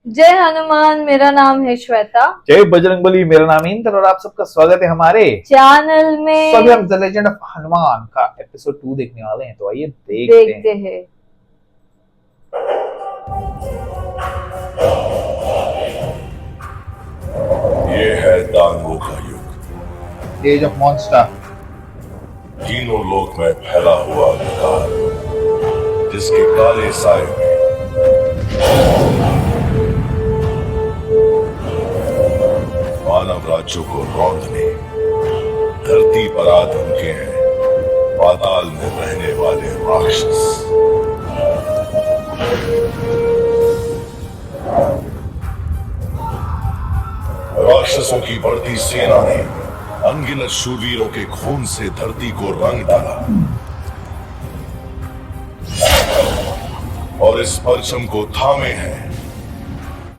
जय हनुमान। मेरा नाम है श्वेता। जय बजरंगबली। मेरा नाम इंद्र और आप सबका स्वागत है हमारे चैनल में। सभी हम द लेजेंड ऑफ हनुमान का एपिसोड 2 देखने वाले हैं, तो आइए देखते हैं। ये है दानवों का युग। Age of monster. तीनों लोक में फैला हुआ अंधकार, जिसके काले साए में मानव राज्यों को रौंदने धरती पर आ धमके हैं पाताल में रहने वाले राक्षस। राक्षसों की बढ़ती सेना ने अनगिनत शूरवीरों के खून से धरती को रंग डाला और इस परचम को थामे हैं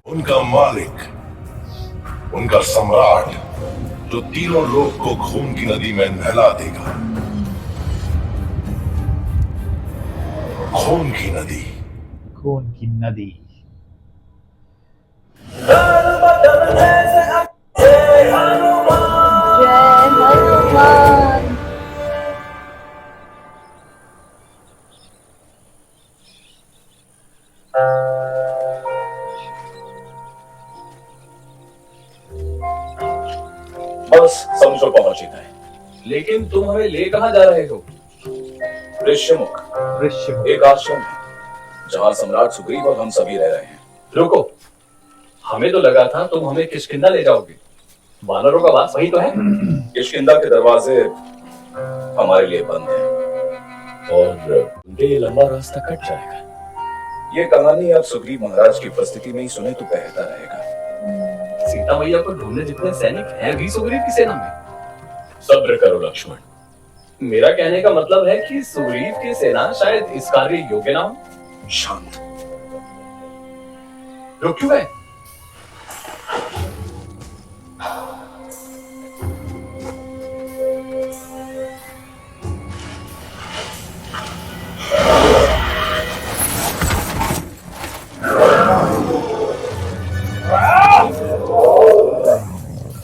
उनका मालिक, उनका सम्राट, जो तीनों लोक को खून की नदी में नहला देगा। खून की नदी। खून की नदी। जय हनुमान। बस समझो पहुंची गए। लेकिन तुम हमें ले कहां जा रहे हो? ऋष्यमुख, एक आश्रम है जहां सम्राट सुग्रीव और हम सभी रह रहे हैं। रुको, हमें तो लगा था तुम हमें किष्किंधा ले जाओगे। वानरों का वास वही तो है। किष्किंधा के दरवाजे हमारे लिए बंद हैं और उनके लिए लंबा रास्ता कट जाएगा। ये कहानी अब सुग्रीव महाराज की उपस्थिति में ही सुने तो बेहतर रहेगा। सीता मैया को ढूंढने जितने सैनिक हैं भी सुग्रीव की सेना में। सब्र करो लक्ष्मण। मेरा कहने का मतलब है कि सुग्रीव की सेना शायद इस कार्य योग्य ना हो। शांत। रुक क्यों गए?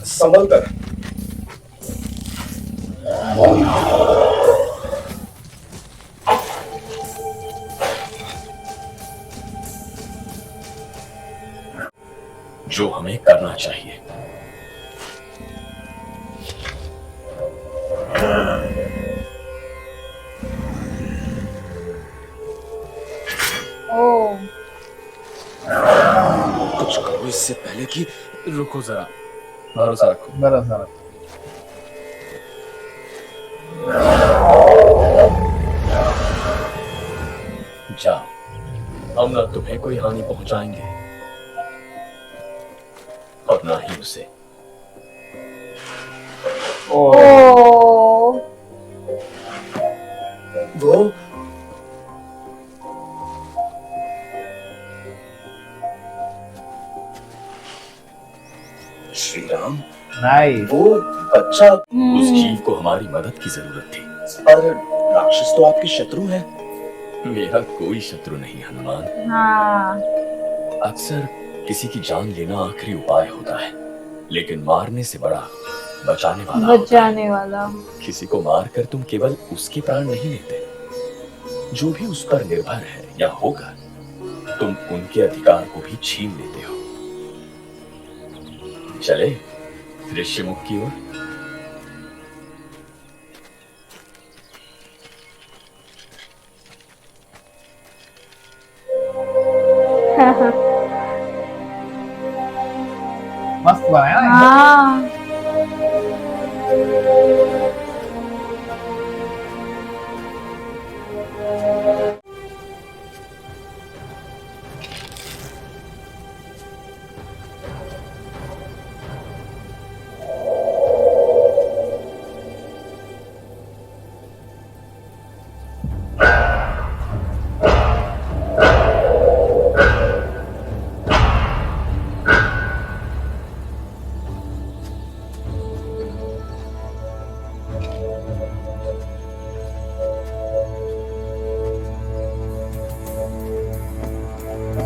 संभल कर। जो हमें करना चाहिए। ओ, कुछ करो इससे पहले कि। रुको जरा, भरोसा रखो। भरोसा रखो। जाओ, हम ना तुम्हें कोई हानि पहुंचाएंगे और ना ही उसे। ओ, वो श्री राम, नाइस। वो बच्चा। उस जीव को हमारी मदद की जरूरत थी। पर राक्षस तो आपके शत्रु हैं। मेरा कोई शत्रु नहीं हनुमान। हाँ। अक्सर किसी की जान लेना आखिरी उपाय होता है, लेकिन मारने से बड़ा बचाने वाला होता है। बचाने वाला। किसी को मारकर तुम केवल उसके प्राण नहीं लेते, जो भी उस पर निर्भर है या होगा, तुम उनके अधिकार को भी छीन लेते हो। चले ऋष्यमुख की ओर। मस्त बनाया ना। हाँ।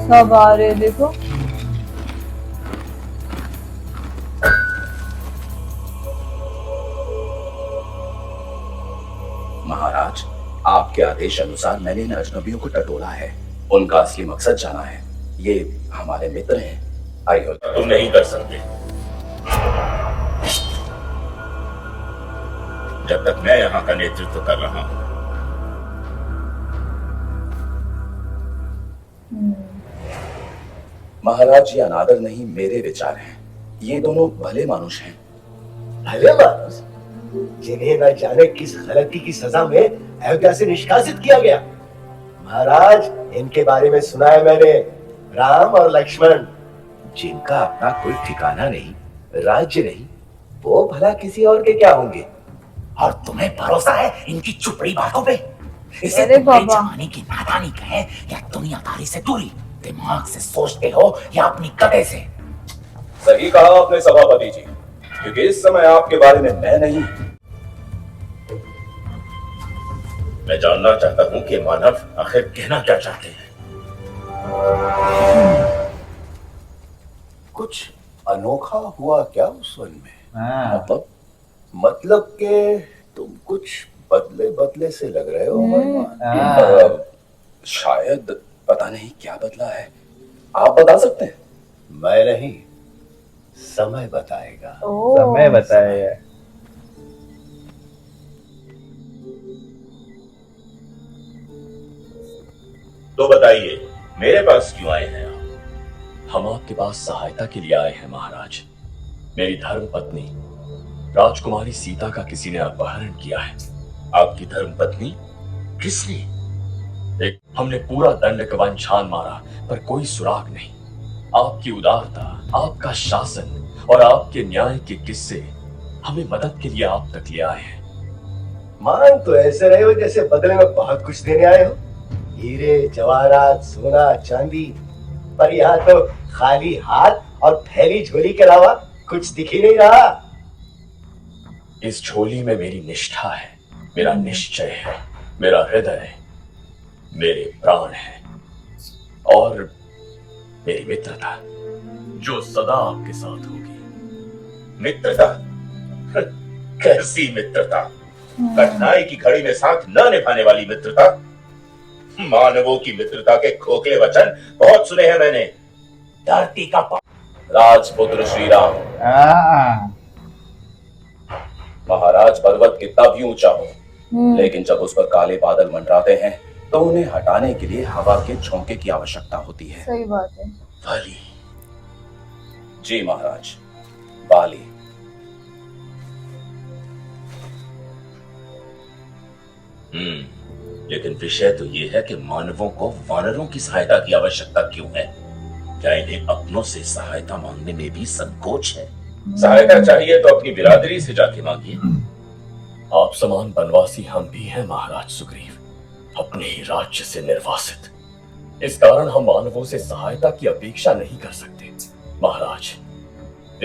सब आ रहे देखो। आपके आदेश अनुसार मैंने इन अजनबियों को टटोला है, उनका असली मकसद जाना है। ये हमारे मित्र हैं। आइए। तुम नहीं कर सकते जब तक मैं यहाँ का नेतृत्व कर रहा हूं। महाराज, ये अनादर नहीं, मेरे विचार हैं। ये दोनों भले मानुष हैं। भले मानुष जिन्हें न जाने किस गलती की सजा में अयोध्या से निष्कासित किया गया। महाराज, इनके बारे में सुना है मैंने, राम और लक्ष्मण, जिनका अपना कोई ठिकाना नहीं, राज्य नहीं, वो भला किसी और के क्या होंगे? और तुम्हें भरोसा है इनकी चुपड़ी बातों पे? इसे अरे तुम्हारे बाबा। जमाने की नादानी कहे या दुनियादारी से दूरी, दिमाग से सोचते हो या अपनी कदे से? सही कहा आपने सभापति जी, क्योंकि इस समय आपके बारे में मैं नहीं, मैं जानना चाहता हूं कि मानव आखिर कहना क्या चाहते हैं। कुछ अनोखा हुआ क्या उस वन में? हाँ, मतलब के तुम कुछ बदले बदले से लग रहे हो हनुमान। हाँ। शायद, पता नहीं क्या बदला है, आप बता सकते हैं? मैं नहीं, समय बताएगा। ओह, समय बताया। तो बताइए, मेरे पास क्यों आए हैं आप? हम आपके पास सहायता के लिए आए हैं महाराज। मेरी धर्म पत्नी राजकुमारी सीता का किसी ने अपहरण किया है। आपकी धर्म पत्नी? किसने? हमने पूरा दंडकवन छान मारा पर कोई सुराग नहीं। आपकी उदारता, आपका शासन और आपके न्याय के किस्से हमें मदद के लिए आप तक ले आए हैं। मान तो ऐसे रहे हो जैसे बदले में बहुत कुछ देने आए हो, हीरे जवाहरात, सोना चांदी, पर यहाँ तो खाली हाथ और फैली झोली के अलावा कुछ दिख ही नहीं रहा। इस झोली में मेरी निष्ठा है, मेरा निश्चय है, मेरा हृदय, मेरे प्राण है और मेरी मित्रता, जो सदा आपके साथ होगी। मित्रता? कैसी मित्रता? कठिनाई की घड़ी में साथ न निभाने वाली मित्रता? मानवों की मित्रता के खोखले वचन बहुत सुने हैं मैंने। धरती का राजपुत्र श्री राम। हाँ, महाराज, पर्वत कितना भी ऊंचा हो, लेकिन जब उस पर काले बादल मंडराते हैं तो उन्हें हटाने के लिए हवा के झोंके की आवश्यकता होती है। सही बात है। वाली। जी महाराज, वाली। लेकिन विषय तो ये है कि मानवों को वानरों की सहायता की आवश्यकता क्यों है? क्या इन्हें अपनों से सहायता मांगने में भी संकोच है? सहायता चाहिए तो अपनी बिरादरी से जाके मांगिए। आप समान बनवासी हम भी हैं महाराज सुग्रीव, अपने ही राज्य से निर्वासित। इस कारण हम मानवों से सहायता की अपेक्षा नहीं कर सकते। महाराज,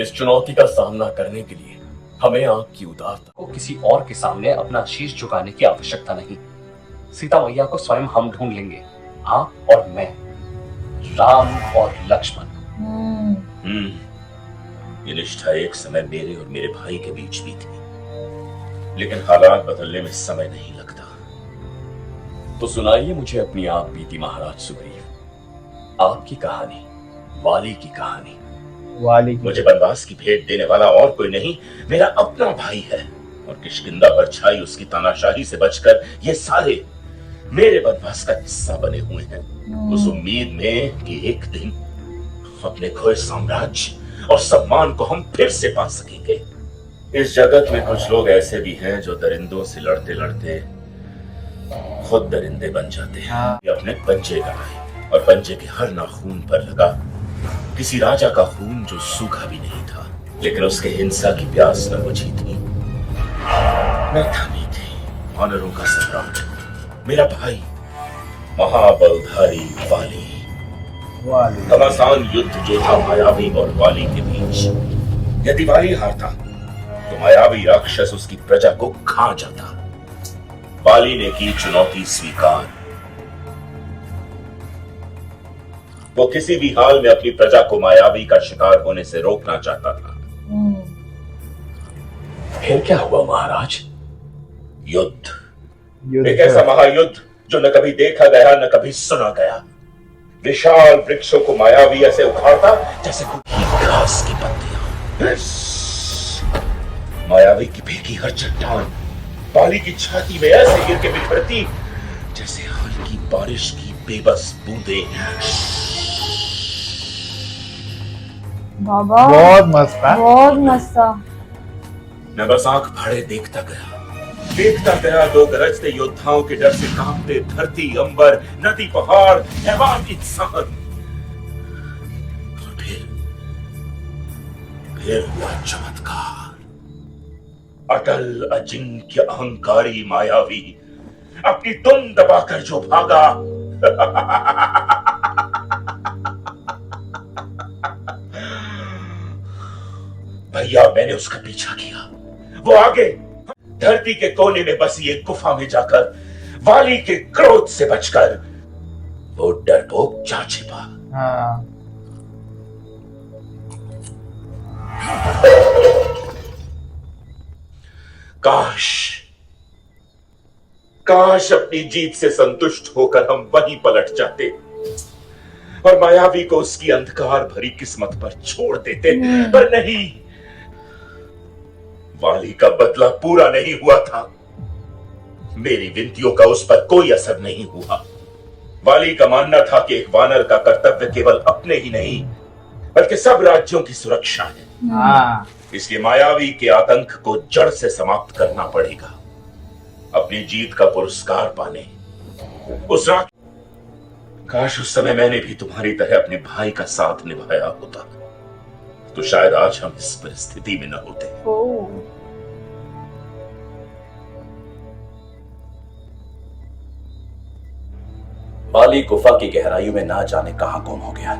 इस चुनौती का सामना करने के लिए हमें आपकी उदारता को किसी और के सामने अपना शीश झुकाने की आवश्यकता नहीं। सीता मैया को स्वयं हम ढूंढ लेंगे, आप और मैं, राम और लक्ष्मण। ये निष्ठा एक समय मेरे और मेरे भाई के बीच भी थी, लेकिन हालात बदलने में समय नहीं लगता। तो सुनाइए मुझे अपनी आप बीती महाराज सुग्रीव, आपकी कहानी, वाली की कहानी। वाली। मुझे बनवास की भेंट देने वाला और कोई नहीं, मेरा अपना भाई है, और किष्किंधा पर छाई उसकी तानाशाही से बचकर ये सारे मेरे बनवास का हिस्सा बने हुए हैं, उस उम्मीद में कि एक दिन अपने खोए साम्राज्य और सम्मान को हम फिर से पा सकेंगे। इस जगत में कुछ लोग ऐसे भी हैं जो दरिंदों से लड़ते लड़ते खुद दरिंदे बन जाते हैं। ये अपने पंजे गड़ाए और पंजे के हर नाखून पर लगा किसी राजा का खून जो सूखा भी नहीं था, लेकिन उसके हिंसा की प्यास न बुझी थी, न थमी थी। वानरों का सम्राट, मेरा भाई, महाबलधारी वाली। वाली। घमासान युद्ध जो था मायावी और वाली के बीच। यदि वाली हारता तो मायावी राक्षस उसकी प्रजा को खा जाता। वाली ने की चुनौती स्वीकार। वो किसी भी हाल में अपनी प्रजा को मायावी का शिकार होने से रोकना चाहता था। फिर क्या हुआ महाराज? युद्ध, एक ऐसा महायुद्ध जो न कभी देखा गया न कभी सुना गया। विशाल वृक्षों को मायावी ऐसे उखाड़ता जैसे कोई घास की पत्तियां। मायावी की फेंकी हर चट्टान बाली की छाती में ऐसे गिर के बिखरती जैसे हल्की बारिश की बेबस बूंदें। बाबा बहुत मस्त था। बहुत मस्त था। मैं बस आंख फाड़े देखता गया। दो गरजते योद्धाओं के डर से कांपते धरती, अंबर, नदी, पहाड़, हैवान, इंसान। और फिर हुआ चमत्कार। अटल, अजिंक्य, अहंकारी मायावी अपनी दुम दबाकर जो भागा भैया, मैंने उसका पीछा किया। वो आगे धरती के कोने में बसी एक गुफा में जाकर वाली के क्रोध से बचकर वो डरपोक जा छिपा। हाँ। काश अपनी जीत से संतुष्ट होकर हम वहीं पलट जाते और मायावी को उसकी अंधकार भरी किस्मत पर छोड़ देते, पर नहीं। वाली का बदला पूरा नहीं हुआ था। मेरी विनतियों का उस पर कोई असर नहीं हुआ। वाली का मानना था कि एक वानर का कर्तव्य केवल अपने ही नहीं बल्कि सब राज्यों की सुरक्षा है। हाँ। इसलिए मायावी के आतंक को जड़ से समाप्त करना पड़ेगा। अपनी जीत का पुरस्कार पाने उस रात, काश उस समय मैंने भी तुम्हारी तरह अपने भाई का साथ निभाया होता तो शायद आज हम इस परिस्थिति में न होते। वाली गुफा की गहराइयों में ना जाने कहां गुम हो गया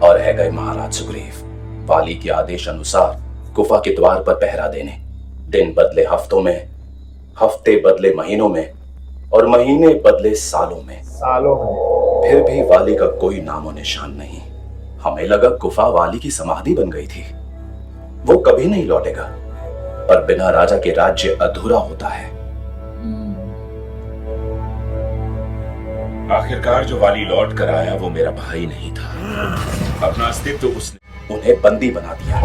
और रह गए महाराज सुग्रीव। वाली के आदेश अनुसार गुफा के द्वार पर पहरा देने। दिन बदले हफ्तों में, हफ्ते बदले महीनों में और महीने बदले सालों में। फिर भी वाली का कोई नामो निशान नहीं। हमें लगा गुफा वाली की समाधि बन गई थी। वो कभी नहीं लौटेगा, पर बिना राजा के राज्य अधूरा होता है। आखिरकार जो वाली लौट कर आया वो मेरा भाई नहीं था। अपना अस्तित्व उसने उन्हें बंदी बना दिया।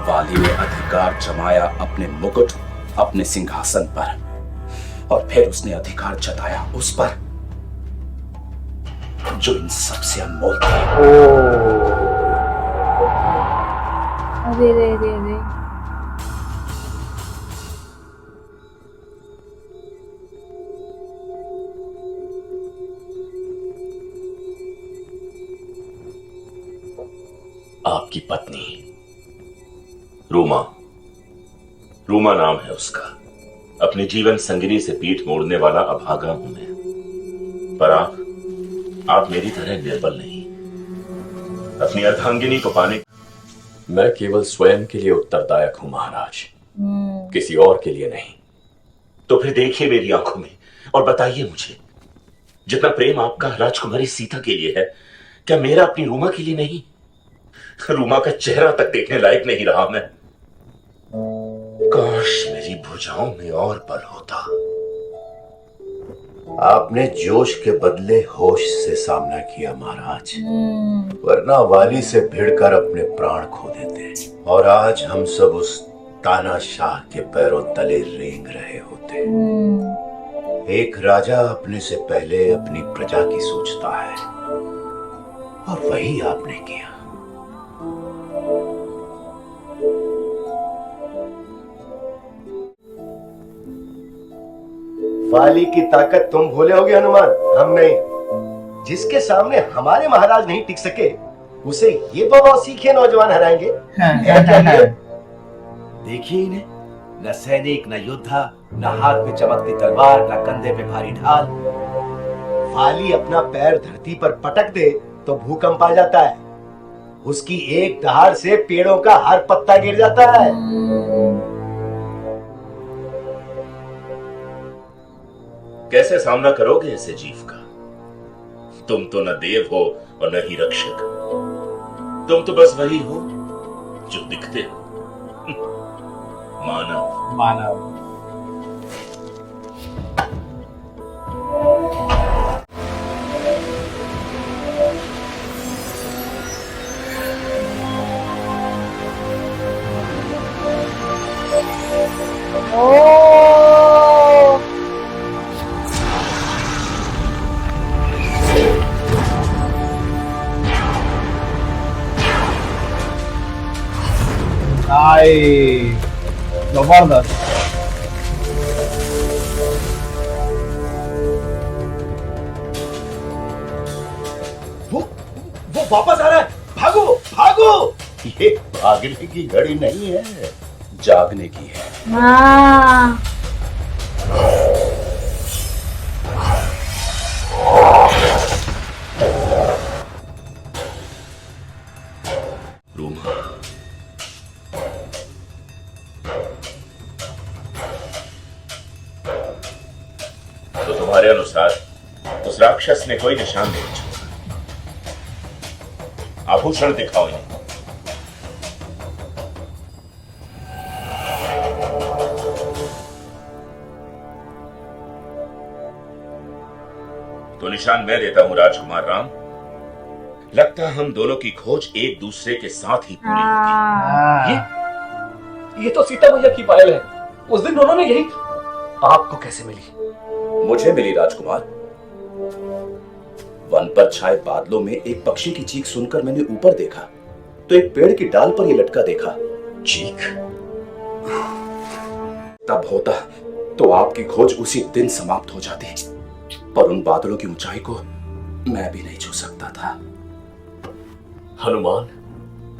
वाली ने अधिकार जमाया अपने मुकुट, अपने सिंहासन पर, और फिर उसने अधिकार जताया उस पर जो इन सबसे अनमोल था। अरे रे रे रे। आपकी पत्नी रूमा नाम है उसका। अपने जीवन संगिनी से पीठ मोड़ने वाला अभागा हूं मैं, पर आप मेरी तरह निर्बल नहीं। अपनी अर्धांगिनी को पाने मैं केवल स्वयं के लिए उत्तरदायक हूं महाराज, किसी और के लिए नहीं। तो फिर देखिए मेरी आंखों में और बताइए मुझे, जितना प्रेम आपका राजकुमारी सीता के लिए है, क्या मेरा अपनी रूमा के लिए नहीं? रूमा का चेहरा तक देखने लायक नहीं रहा मैं। काश मेरी भुजाओं में और बल होता। आपने जोश के बदले होश से सामना किया महाराज, वरना वाली से भिड़कर अपने प्राण खो देते और आज हम सब उस तानाशाह के पैरों तले रेंग रहे होते। एक राजा अपने से पहले अपनी प्रजा की सोचता है और वही आपने किया। वाली की ताकत तुम भूले होगे हनुमान, हम नहीं। जिसके सामने हमारे महाराज नहीं टिक सके, उसे ये बवासीखे नौजवान हराएंगे। देखिए इन्हें, न सैनिक, न योद्धा, न हाथ में चमकती तलवार, न कंधे पे भारी ढाल। वाली अपना पैर धरती पर पटक दे तो भूकंप आ जाता है। उसकी एक दहाड़ से पेड़ों का हर पत्ता गिर जाता है। कैसे सामना करोगे ऐसे जीव का? तुम तो न देव हो और न ही रक्षक। तुम तो बस वही हो जो दिखते हो। मानव। मानव। ओ नाइस, जबरदस्त। वो वापस आ रहा है, भागो भागो। ये भागने की घड़ी नहीं है, जागने की है। हाँ रूमा, तो तुम्हारे अनुसार उस राक्षस ने कोई निशान नहीं छोड़ा। आभूषण दिखाओ इन्हें। तो निशान मैं देता हूं राजकुमार राम। लगता है हम दोनों की खोज एक दूसरे के साथ ही पूरी होगी। हाँ ये तो सीता मैया की पायल है। उस दिन उन्होंने यही आपको कैसे मिली? मुझे मिली राजकुमार। वन पर छाए बादलों में एक पक्षी की चीख सुनकर मैंने ऊपर देखा तो एक पेड़ की डाल पर यह लटका देखा। चीख तब होता तो आपकी खोज उसी दिन समाप्त हो जाती, पर उन बादलों की ऊंचाई को मैं भी नहीं छू सकता था। हनुमान,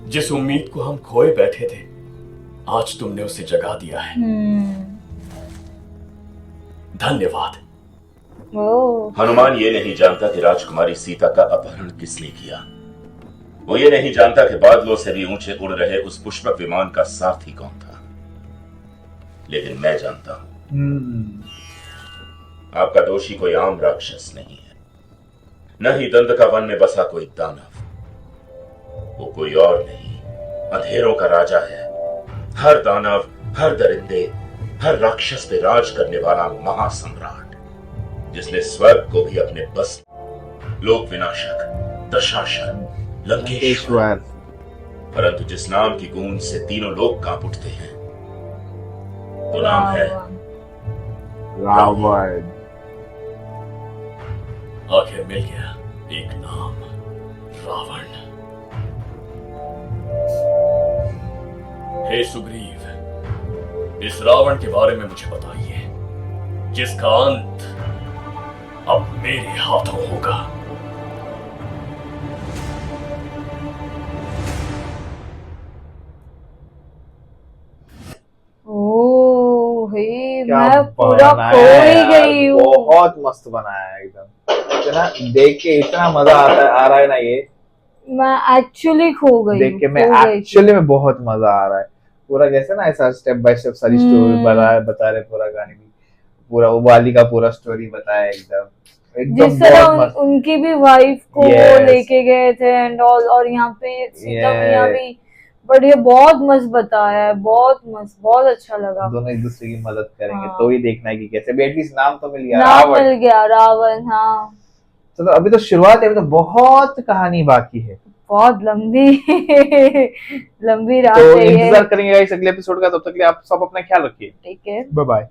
जिस उम्मीद को हम खोए बैठे थे, आज तुमने उसे जगा दिया है। धन्यवाद। ओ हनुमान ये नहीं जानता कि राजकुमारी सीता का अपहरण किसने किया। वो ये नहीं जानता कि बादलों से भी ऊंचे उड़ रहे उस पुष्पक विमान का सारथी कौन था। लेकिन मैं जानता हूं आपका दोषी कोई आम राक्षस नहीं है, न ही दंत का वन में बसा कोई दानव। वो कोई और नहीं, अंधेरों का राजा है। हर दानव, हर दरिंदे, हर राक्षस पे राज करने वाला महासम्राट, जिसने स्वर्ग को भी अपने बस, लोक विनाशक, दशाशन, लंकेश्वर, परंतु जिस नाम की गूंज से तीनों लोग कांप उठते हैं, वो नाम है रावण। आखिर मिल गया एक नाम, रावण। हे सुग्रीव, इस रावण के बारे में मुझे बताइए, जिसका अंत अब मेरे हाथों होगा। ओ हे क्या मैं पूरा बनाया खो है ही यार, गई हूँ। बहुत मस्त बनाया है एकदम। इतना देख के इतना मजा आ रहा है ना, ये मैं एक्चुअली खो गई देख के हूँ, मैं खो गई थी। एक्चुअली में बहुत मजा आ रहा है। पूरा जैसे ना ऐसा स्टेप बाय स्टेप सारी स्टोरी बता रहे, पूरा गाने की पूरा वो वाली का पूरा स्टोरी बताया एकदम एकदम जिस तरह बहुत मस्त। उनकी भी वाइफ को Yes. लेके गए थे एंड ऑल, और यहाँ पे सीता Yes. मैया भी। बट ये बहुत मस्त बताया है, बहुत मस्त, बहुत अच्छा लगा। दोनों एक दूसरे की मदद करेंगे हाँ। तो ही देखना है कि कैसे भी। एटलीस्ट नाम तो मिल गया, नाम रावण। मिल गया, रावण। हाँ चलो अभी तो शुरुआत है, अभी तो बहुत कहानी बाकी है, बहुत लंबी लंबी रात तो है ये। इंतजार करेंगे गाइस अगले एपिसोड का। तब तक के लिए आप सब अपना ख्याल रखिए। ठीक है। Bye bye.